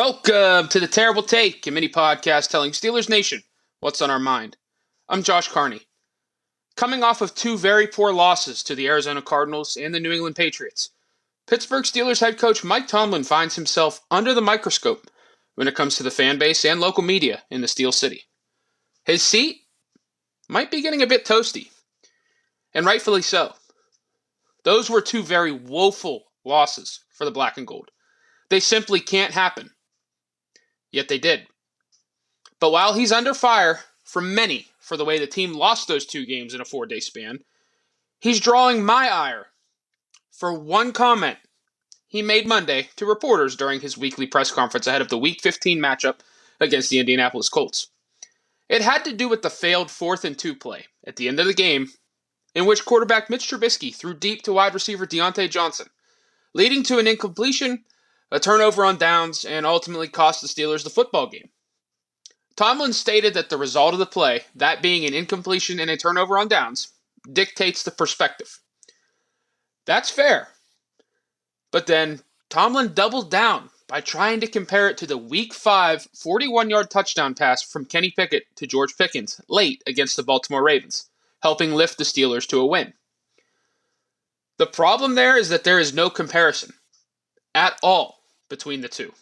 Welcome to the Terrible Take, a mini podcast telling Steelers Nation what's on our mind. I'm Josh Carney. Coming off of two very poor losses to the Arizona Cardinals and the New England Patriots, Pittsburgh Steelers head coach Mike Tomlin finds himself under the microscope when it comes to the fan base and local media in the Steel City. His seat might be getting a bit toasty, and rightfully so. Those were two very woeful losses for the black and gold. They simply can't happen. Yet they did. But while he's under fire from many for the way the team lost those two games in a 4-day span, he's drawing my ire for one comment he made Monday to reporters during his weekly press conference ahead of the Week 15 matchup against the Indianapolis Colts. It had to do with the failed 4th and 2 play at the end of the game in which quarterback Mitch Trubisky threw deep to wide receiver Deontay Johnson, leading to an incompletion, a turnover on downs, and ultimately cost the Steelers the football game. Tomlin stated that the result of the play, that being an incompletion and a turnover on downs, dictates the perspective. That's fair. But then Tomlin doubled down by trying to compare it to the Week 5 41-yard touchdown pass from Kenny Pickett to George Pickens late against the Baltimore Ravens, helping lift the Steelers to a win. The problem there is that there is no comparison at all between the two.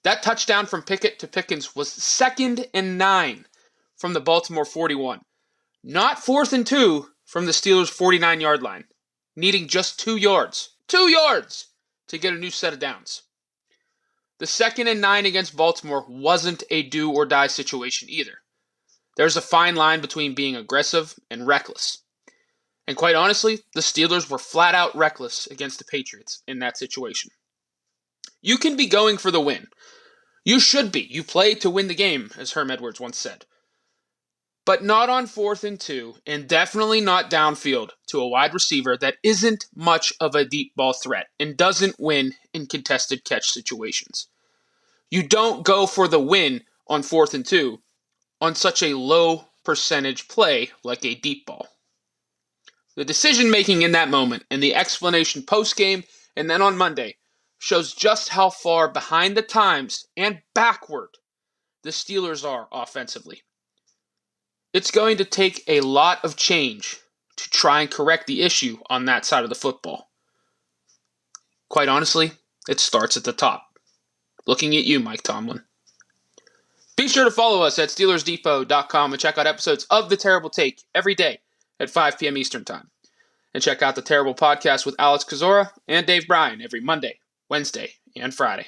That touchdown from Pickett to Pickens was 2nd and 9 from the Baltimore 41, not 4th and 2 from the Steelers' 49-yard line, needing just 2 yards. 2 yards to get a new set of downs. The 2nd and 9 against Baltimore wasn't a do-or-die situation either. There's a fine line between being aggressive and reckless. And quite honestly, the Steelers were flat-out reckless against the Patriots in that situation. You can be going for the win. You should be. You play to win the game, as Herm Edwards once said. But not on 4th and 2, and definitely not downfield to a wide receiver that isn't much of a deep ball threat and doesn't win in contested catch situations. You don't go for the win on 4th and 2 on such a low percentage play like a deep ball. The decision-making in that moment and the explanation post-game and then on Monday shows just how far behind the times and backward the Steelers are offensively. It's going to take a lot of change to try and correct the issue on that side of the football. Quite honestly, it starts at the top. Looking at you, Mike Tomlin. Be sure to follow us at SteelersDepot.com and check out episodes of The Terrible Take every day at 5 p.m. Eastern Time. And check out The Terrible Podcast with Alex Kozora and Dave Bryan every Monday, Wednesday, and Friday.